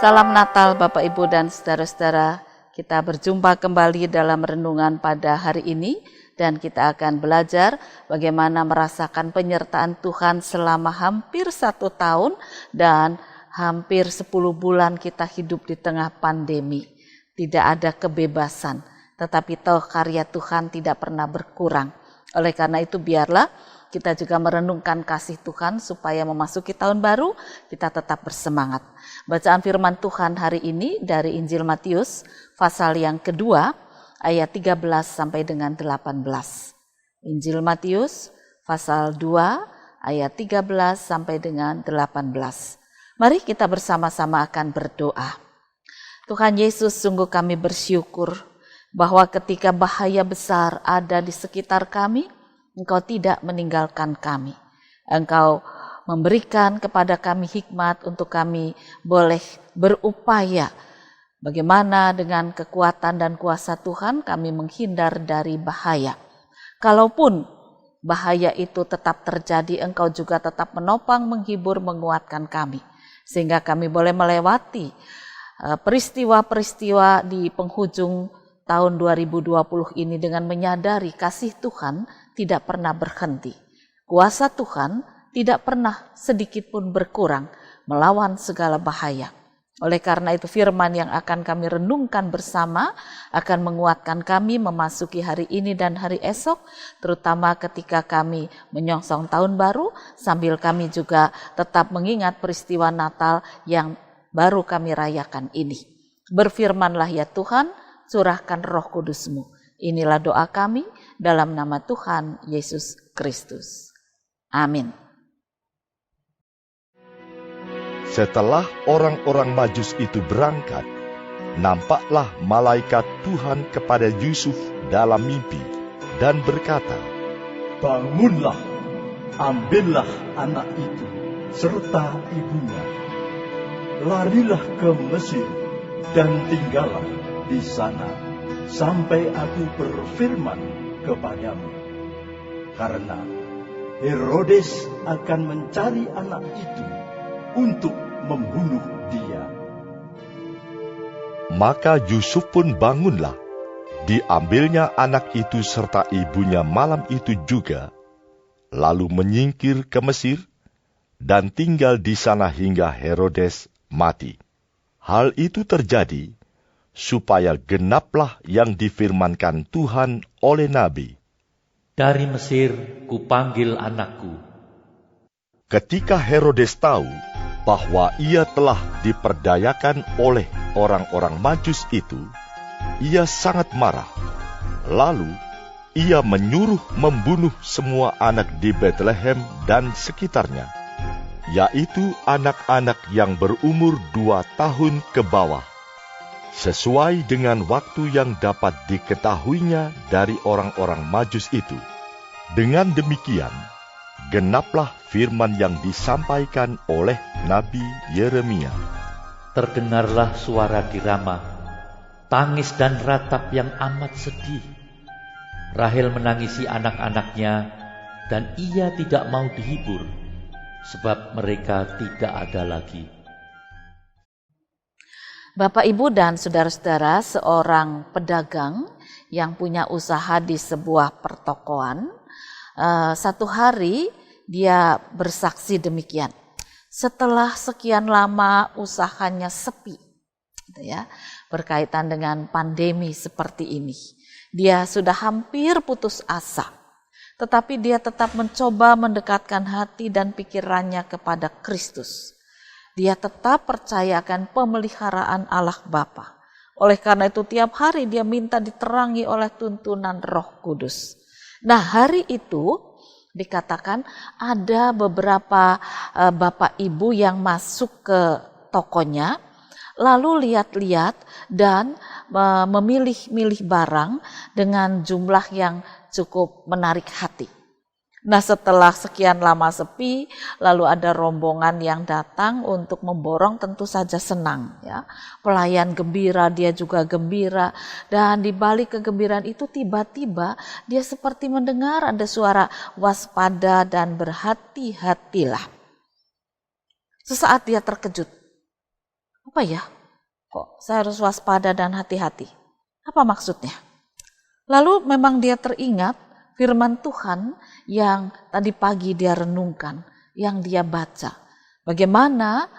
Salam Natal Bapak Ibu dan saudara-saudara. Kita berjumpa kembali dalam renungan pada hari ini dan kita akan belajar bagaimana merasakan penyertaan Tuhan selama hampir 1 tahun dan hampir 10 bulan kita hidup di tengah pandemi. Tidak ada kebebasan, tetapi toh karya Tuhan tidak pernah berkurang. Oleh karena itu biarlah kita juga merenungkan kasih Tuhan supaya memasuki tahun baru kita tetap bersemangat. Bacaan firman Tuhan hari ini dari Injil Matius pasal yang kedua ayat 13 sampai dengan 18. Injil Matius pasal 2 ayat 13 sampai dengan 18. Mari kita bersama-sama akan berdoa. Tuhan Yesus, sungguh kami bersyukur bahwa ketika bahaya besar ada di sekitar kami, Engkau tidak meninggalkan kami. Engkau memberikan kepada kami hikmat untuk kami boleh berupaya bagaimana dengan kekuatan dan kuasa Tuhan kami menghindar dari bahaya. Kalaupun bahaya itu tetap terjadi, Engkau juga tetap menopang, menghibur, menguatkan kami. Sehingga kami boleh melewati peristiwa-peristiwa di penghujung tahun 2020 ini dengan menyadari kasih Tuhan tidak pernah berhenti. Kuasa Tuhan tidak pernah sedikit pun berkurang melawan segala bahaya. Oleh karena itu firman yang akan kami renungkan bersama akan menguatkan kami memasuki hari ini dan hari esok, terutama ketika kami menyongsong tahun baru, sambil kami juga tetap mengingat peristiwa Natal yang baru kami rayakan ini. Berfirmanlah ya Tuhan, curahkan Roh Kudus-Mu. Inilah doa kami dalam nama Tuhan Yesus Kristus. Amin. Setelah orang-orang Majus itu berangkat, nampaklah malaikat Tuhan kepada Yusuf dalam mimpi dan berkata, "Bangunlah, ambillah anak itu serta ibunya, larilah ke Mesir dan tinggallah di sana sampai aku berfirman kepadamu. Karena Herodes akan mencari anak itu untuk membunuh dia." Maka Yusuf pun bangunlah, diambilnya anak itu serta ibunya malam itu juga, lalu menyingkir ke Mesir dan tinggal di sana hingga Herodes mati. Hal itu terjadi supaya genaplah yang difirmankan Tuhan oleh Nabi. Dari Mesir kupanggil anakku. Ketika Herodes tahu bahwa ia telah diperdayakan oleh orang-orang Majus itu, ia sangat marah. Lalu ia menyuruh membunuh semua anak di Betlehem dan sekitarnya, yaitu anak-anak yang berumur 2 tahun ke bawah, sesuai dengan waktu yang dapat diketahuinya dari orang-orang Majus itu. Dengan demikian, genaplah firman yang disampaikan oleh Nabi Yeremia. Terdengarlah suara di Rama, tangis dan ratap yang amat sedih. Rahel menangisi anak-anaknya dan ia tidak mau dihibur, sebab mereka tidak ada lagi. Bapak, Ibu, dan saudara-saudara, seorang pedagang yang punya usaha di sebuah pertokoan, satu hari dia bersaksi demikian. Setelah sekian lama usahanya sepi, gitu ya, berkaitan dengan pandemi seperti ini, dia sudah hampir putus asa. Tetapi dia tetap mencoba mendekatkan hati dan pikirannya kepada Kristus. Dia tetap percayakan pemeliharaan Allah Bapa. Oleh karena itu tiap hari dia minta diterangi oleh tuntunan Roh Kudus. Nah, hari itu dikatakan ada beberapa bapak ibu yang masuk ke tokonya, lalu lihat-lihat dan memilih-milih barang dengan jumlah yang cukup menarik hati. Nah, setelah sekian lama sepi, lalu ada rombongan yang datang untuk memborong, tentu saja senang ya. Pelayan gembira, dia juga gembira, dan di balik kegembiraan itu tiba-tiba dia seperti mendengar ada suara waspada dan berhati-hatilah. Sesaat dia terkejut. Apa ya? Kok saya harus waspada dan hati-hati? Apa maksudnya? Lalu memang dia teringat firman Tuhan yang tadi pagi dia renungkan, yang dia baca. Bagaimana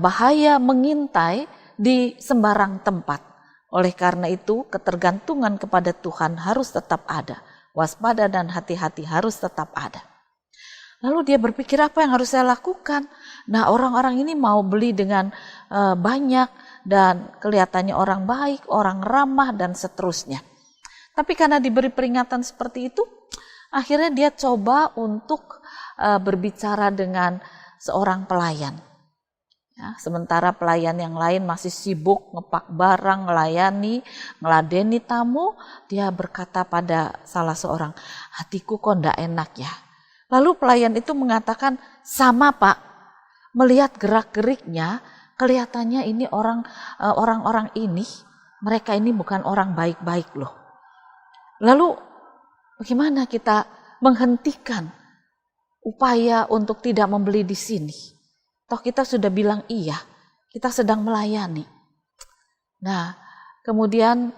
bahaya mengintai di sembarang tempat. Oleh karena itu ketergantungan kepada Tuhan harus tetap ada. Waspada dan hati-hati harus tetap ada. Lalu dia berpikir, apa yang harus saya lakukan? Nah, orang-orang ini mau beli dengan banyak dan kelihatannya orang baik, orang ramah dan seterusnya. Tapi karena diberi peringatan seperti itu, akhirnya dia coba untuk berbicara dengan seorang pelayan. Ya, sementara pelayan yang lain masih sibuk ngepak barang, melayani, ngeladeni tamu, dia berkata pada salah seorang, hatiku kok ndak enak ya. Lalu pelayan itu mengatakan, sama Pak, melihat gerak-geriknya, kelihatannya ini orang-orang ini, mereka ini bukan orang baik-baik loh. Lalu bagaimana kita menghentikan upaya untuk tidak membeli di sini? Toh kita sudah bilang iya, kita sedang melayani. Nah, kemudian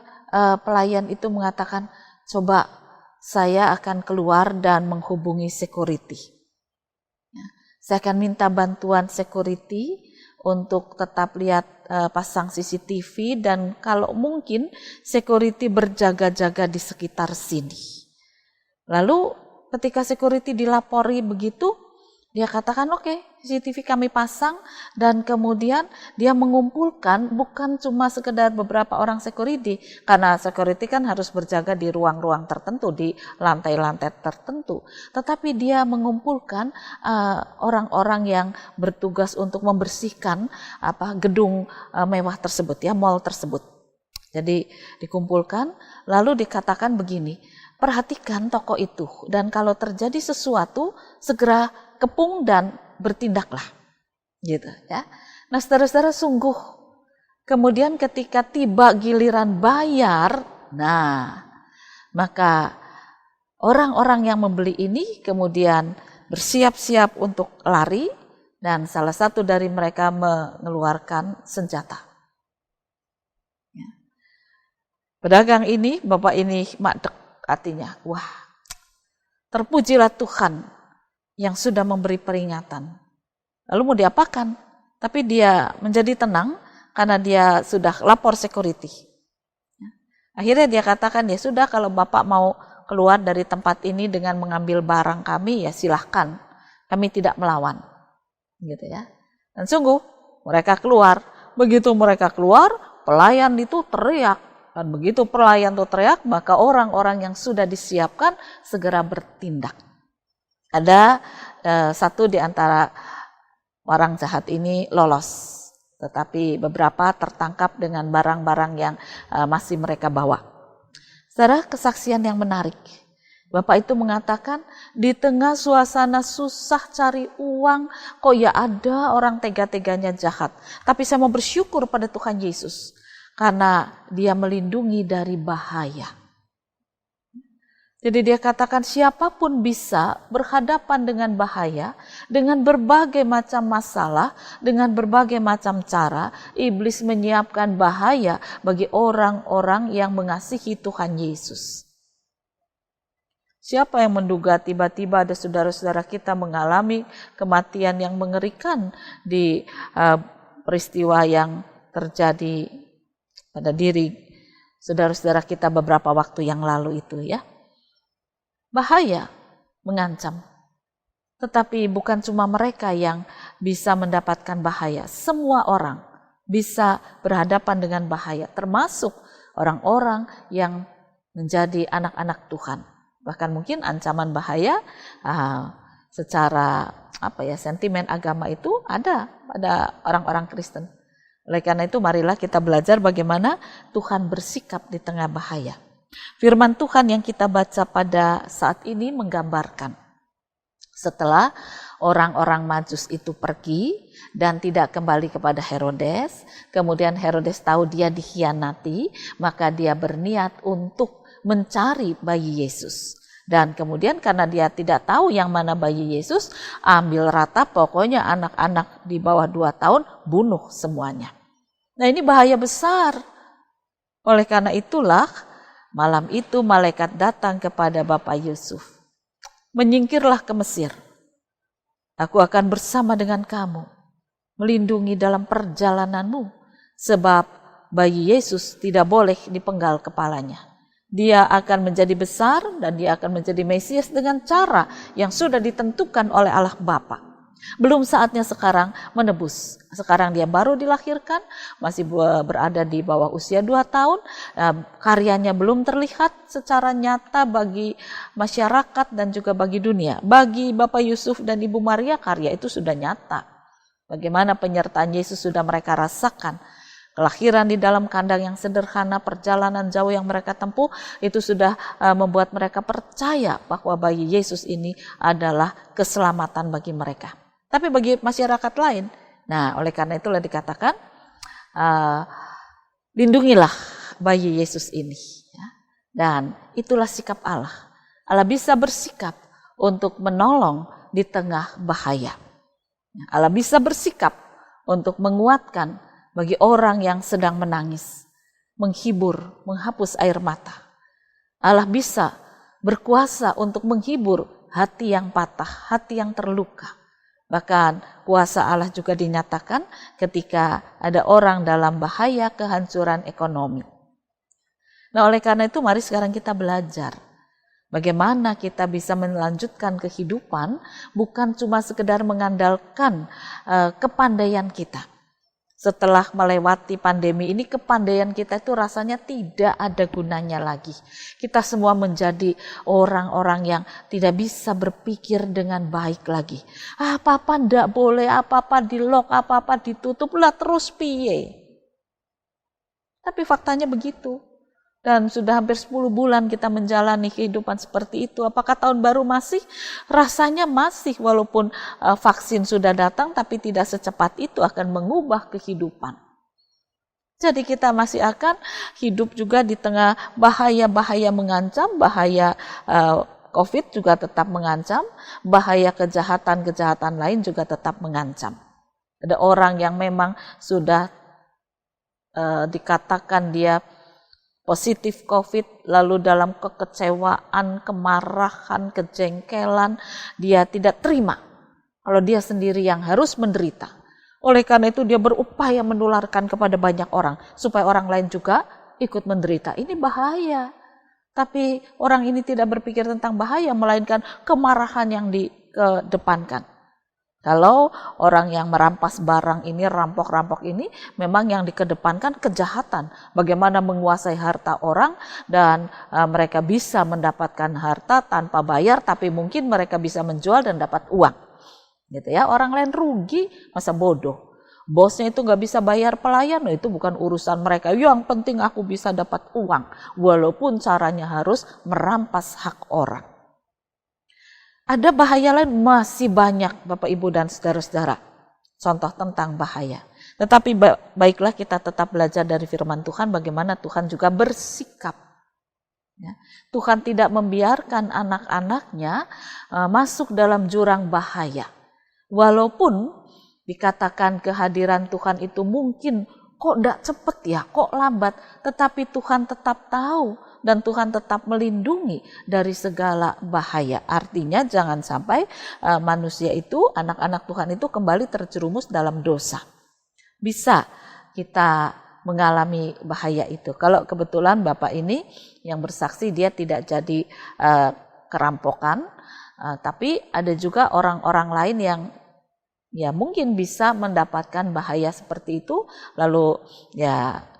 pelayan itu mengatakan, coba saya akan keluar dan menghubungi security. Ya, saya akan minta bantuan security untuk tetap lihat pasang CCTV dan kalau mungkin security berjaga-jaga di sekitar sini. Lalu ketika security dilapori begitu, dia katakan oke, CCTV kami pasang dan kemudian dia mengumpulkan bukan cuma sekedar beberapa orang security, karena security kan harus berjaga di ruang-ruang tertentu, di lantai-lantai tertentu, tetapi dia mengumpulkan orang-orang yang bertugas untuk membersihkan gedung mewah tersebut, ya, mall tersebut. Jadi dikumpulkan, lalu dikatakan begini, perhatikan toko itu dan kalau terjadi sesuatu segera kepung dan bertindaklah, gitu ya. Nah, saudara-saudara, sungguh kemudian ketika tiba giliran bayar, nah maka orang-orang yang membeli ini kemudian bersiap-siap untuk lari dan salah satu dari mereka mengeluarkan senjata. Ya. Pedagang ini, bapak ini makdek hatinya, wah, terpujilah Tuhan yang sudah memberi peringatan. Lalu mau diapakan? Tapi dia menjadi tenang karena dia sudah lapor security. Akhirnya dia katakan, ya sudah, kalau Bapak mau keluar dari tempat ini dengan mengambil barang kami, ya silahkan. Kami tidak melawan. Gitu ya. Dan sungguh mereka keluar. Begitu mereka keluar, pelayan itu teriak. Dan begitu pelayan itu teriak, maka orang-orang yang sudah disiapkan segera bertindak. Ada satu di antara orang jahat ini lolos, tetapi beberapa tertangkap dengan barang-barang yang masih mereka bawa. Saudara, kesaksian yang menarik. Bapak itu mengatakan, di tengah suasana susah cari uang, kok ya ada orang tega-teganya jahat. Tapi saya mau bersyukur pada Tuhan Yesus, karena dia melindungi dari bahaya. Jadi dia katakan siapapun bisa berhadapan dengan bahaya, dengan berbagai macam masalah, dengan berbagai macam cara, iblis menyiapkan bahaya bagi orang-orang yang mengasihi Tuhan Yesus. Siapa yang menduga tiba-tiba ada saudara-saudara kita mengalami kematian yang mengerikan di peristiwa yang terjadi pada diri saudara-saudara kita beberapa waktu yang lalu itu, ya. Bahaya mengancam, tetapi bukan cuma mereka yang bisa mendapatkan bahaya. Semua orang bisa berhadapan dengan bahaya, termasuk orang-orang yang menjadi anak-anak Tuhan. Bahkan mungkin ancaman bahaya secara sentimen agama itu ada pada orang-orang Kristen. Oleh karena itu marilah kita belajar bagaimana Tuhan bersikap di tengah bahaya. Firman Tuhan yang kita baca pada saat ini menggambarkan setelah orang-orang Majus itu pergi dan tidak kembali kepada Herodes, kemudian Herodes tahu dia dikhianati, maka dia berniat untuk mencari bayi Yesus. Dan kemudian karena dia tidak tahu yang mana bayi Yesus, ambil rata, pokoknya anak-anak di bawah 2 tahun bunuh semuanya. Nah, ini bahaya besar. Oleh karena itulah malam itu malaikat datang kepada Bapak Yusuf. Menyingkirlah ke Mesir. Aku akan bersama dengan kamu, melindungi dalam perjalananmu, sebab bayi Yesus tidak boleh dipenggal kepalanya. Dia akan menjadi besar dan dia akan menjadi Mesias dengan cara yang sudah ditentukan oleh Allah Bapa. Belum saatnya sekarang menebus. Sekarang dia baru dilahirkan, masih berada di bawah usia 2 tahun. Karyanya belum terlihat secara nyata bagi masyarakat dan juga bagi dunia. Bagi Bapak Yusuf dan Ibu Maria, karya itu sudah nyata. Bagaimana penyertaan Yesus sudah mereka rasakan. Kelahiran di dalam kandang yang sederhana, perjalanan jauh yang mereka tempuh, itu sudah membuat mereka percaya bahwa bayi Yesus ini adalah keselamatan bagi mereka. Tapi bagi masyarakat lain, nah oleh karena itulah dikatakan, lindungilah bayi Yesus ini. Ya. Dan itulah sikap Allah. Allah bisa bersikap untuk menolong di tengah bahaya. Allah bisa bersikap untuk menguatkan bagi orang yang sedang menangis, menghibur, menghapus air mata. Allah bisa berkuasa untuk menghibur hati yang patah, hati yang terluka. Bahkan kuasa Allah juga dinyatakan ketika ada orang dalam bahaya kehancuran ekonomi. Nah, oleh karena itu mari sekarang kita belajar bagaimana kita bisa melanjutkan kehidupan bukan cuma sekedar mengandalkan kepandaian kita. Setelah melewati pandemi ini, kepandaian kita itu rasanya tidak ada gunanya lagi. Kita semua menjadi orang-orang yang tidak bisa berpikir dengan baik lagi. Apa-apa ndak boleh, apa-apa di-lock, apa-apa ditutup, lah terus piye. Tapi faktanya begitu. Dan sudah hampir 10 bulan kita menjalani kehidupan seperti itu. Apakah tahun baru masih? Rasanya masih, walaupun vaksin sudah datang, tapi tidak secepat itu akan mengubah kehidupan. Jadi kita masih akan hidup juga di tengah bahaya-bahaya mengancam, bahaya COVID juga tetap mengancam, bahaya kejahatan-kejahatan lain juga tetap mengancam. Ada orang yang memang sudah dikatakan dia positif COVID, lalu dalam kekecewaan, kemarahan, kejengkelan, dia tidak terima kalau dia sendiri yang harus menderita. Oleh karena itu dia berupaya menularkan kepada banyak orang, supaya orang lain juga ikut menderita. Ini bahaya. Tapi orang ini tidak berpikir tentang bahaya, melainkan kemarahan yang dikedepankan. Kalau orang yang merampas barang ini, rampok-rampok ini, memang yang dikedepankan kejahatan. Bagaimana menguasai harta orang dan mereka bisa mendapatkan harta tanpa bayar, tapi mungkin mereka bisa menjual dan dapat uang. Gitu ya, orang lain rugi, masa bodoh. Bosnya itu nggak bisa bayar pelayan, itu bukan urusan mereka. Yang penting aku bisa dapat uang, walaupun caranya harus merampas hak orang. Ada bahaya lain masih banyak Bapak Ibu dan saudara-saudara. Contoh tentang bahaya. Tetapi baiklah kita tetap belajar dari firman Tuhan bagaimana Tuhan juga bersikap. Ya. Tuhan tidak membiarkan anak-anaknya masuk dalam jurang bahaya. Walaupun dikatakan kehadiran Tuhan itu mungkin kok tidak cepat ya, kok lambat. Tetapi Tuhan tetap tahu. Dan Tuhan tetap melindungi dari segala bahaya. Artinya jangan sampai manusia itu, anak-anak Tuhan itu kembali terjerumus dalam dosa. Bisa kita mengalami bahaya itu. Kalau kebetulan Bapak ini yang bersaksi dia tidak jadi kerampokan, tapi ada juga orang-orang lain yang ya mungkin bisa mendapatkan bahaya seperti itu, lalu ya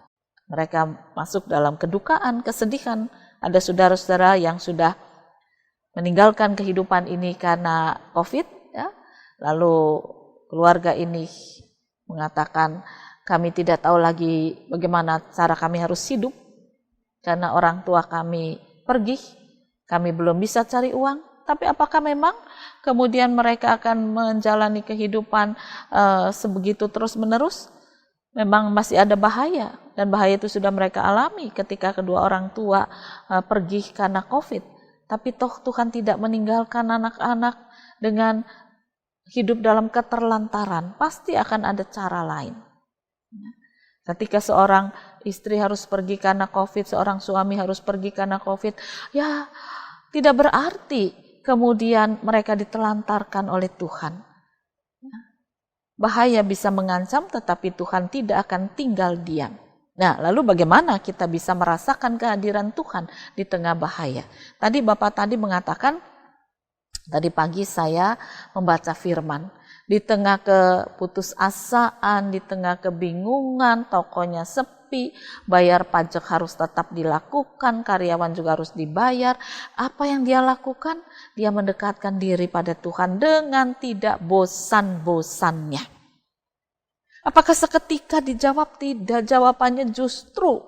mereka masuk dalam kedukaan, kesedihan. Ada saudara-saudara yang sudah meninggalkan kehidupan ini karena COVID, ya. Lalu keluarga ini mengatakan kami tidak tahu lagi bagaimana cara kami harus hidup karena orang tua kami pergi, kami belum bisa cari uang. Tapi apakah memang kemudian mereka akan menjalani kehidupan sebegitu terus-menerus? Memang masih ada bahaya, dan bahaya itu sudah mereka alami ketika kedua orang tua pergi karena COVID. Tapi toh Tuhan tidak meninggalkan anak-anak dengan hidup dalam keterlantaran, pasti akan ada cara lain. Ketika seorang istri harus pergi karena COVID, seorang suami harus pergi karena COVID, ya tidak berarti kemudian mereka ditelantarkan oleh Tuhan. Bahaya bisa mengancam, tetapi Tuhan tidak akan tinggal diam. Nah, lalu bagaimana kita bisa merasakan kehadiran Tuhan di tengah bahaya? Tadi Bapak tadi mengatakan, tadi pagi saya membaca firman. Di tengah keputusasaan, di tengah kebingungan, tokonya sepi, bayar pajak harus tetap dilakukan, karyawan juga harus dibayar. Apa yang dia lakukan? Dia mendekatkan diri pada Tuhan dengan tidak bosan-bosannya. Apakah seketika dijawab? Tidak, jawabannya justru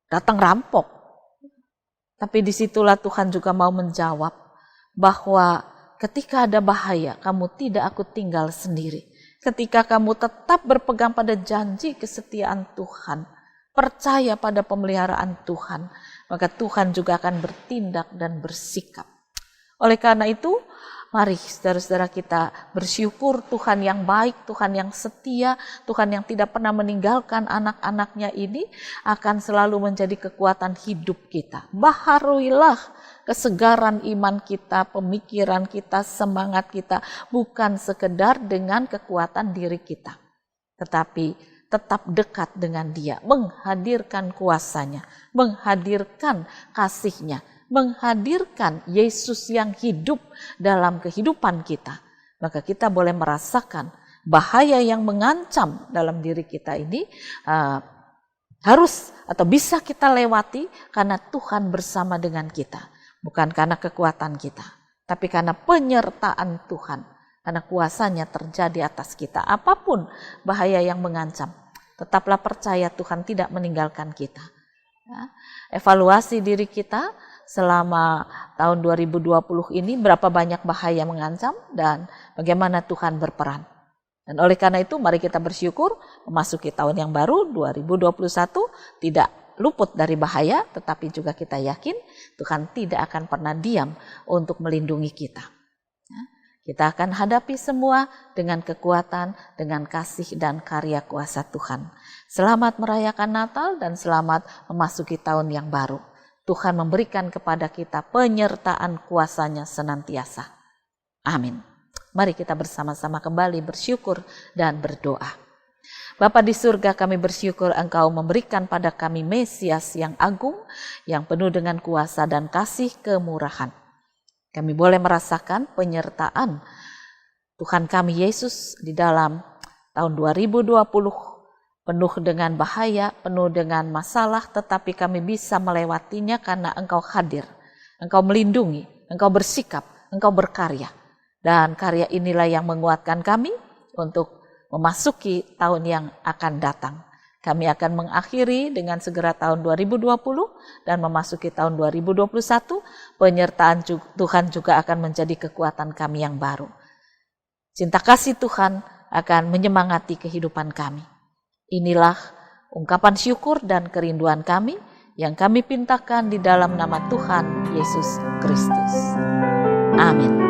datang rampok. Tapi disitulah Tuhan juga mau menjawab bahwa ketika ada bahaya, kamu tidak aku tinggal sendiri. Ketika kamu tetap berpegang pada janji kesetiaan Tuhan, percaya pada pemeliharaan Tuhan, maka Tuhan juga akan bertindak dan bersikap. Oleh karena itu, mari saudara-saudara kita bersyukur Tuhan yang baik, Tuhan yang setia, Tuhan yang tidak pernah meninggalkan anak-anaknya ini akan selalu menjadi kekuatan hidup kita. Baharuilah kesegaran iman kita, pemikiran kita, semangat kita, bukan sekedar dengan kekuatan diri kita, tetapi tetap dekat dengan Dia, menghadirkan kuasanya, menghadirkan kasih-Nya, menghadirkan Yesus yang hidup dalam kehidupan kita. Maka kita boleh merasakan bahaya yang mengancam dalam diri kita ini harus atau bisa kita lewati karena Tuhan bersama dengan kita. Bukan karena kekuatan kita, tapi karena penyertaan Tuhan. Karena kuasanya terjadi atas kita. Apapun bahaya yang mengancam, tetaplah percaya Tuhan tidak meninggalkan kita. Ya, evaluasi diri kita selama tahun 2020 ini, berapa banyak bahaya mengancam dan bagaimana Tuhan berperan. Dan oleh karena itu mari kita bersyukur memasuki tahun yang baru 2021 tidak luput dari bahaya, tetapi juga kita yakin Tuhan tidak akan pernah diam untuk melindungi kita. Kita akan hadapi semua dengan kekuatan, dengan kasih dan karya kuasa Tuhan. Selamat merayakan Natal dan selamat memasuki tahun yang baru. Tuhan memberikan kepada kita penyertaan kuasanya senantiasa. Amin. Mari kita bersama-sama kembali bersyukur dan berdoa. Bapa di surga, kami bersyukur Engkau memberikan pada kami Mesias yang agung, yang penuh dengan kuasa dan kasih kemurahan. Kami boleh merasakan penyertaan Tuhan kami Yesus di dalam tahun 2020, penuh dengan bahaya, penuh dengan masalah, tetapi kami bisa melewatinya karena Engkau hadir, Engkau melindungi, Engkau bersikap, Engkau berkarya. Dan karya inilah yang menguatkan kami untuk memasuki tahun yang akan datang. Kami akan mengakhiri dengan segera tahun 2020 dan memasuki tahun 2021. Penyertaan Tuhan juga akan menjadi kekuatan kami yang baru. Cinta kasih Tuhan akan menyemangati kehidupan kami. Inilah ungkapan syukur dan kerinduan kami yang kami pintakan di dalam nama Tuhan Yesus Kristus. Amin.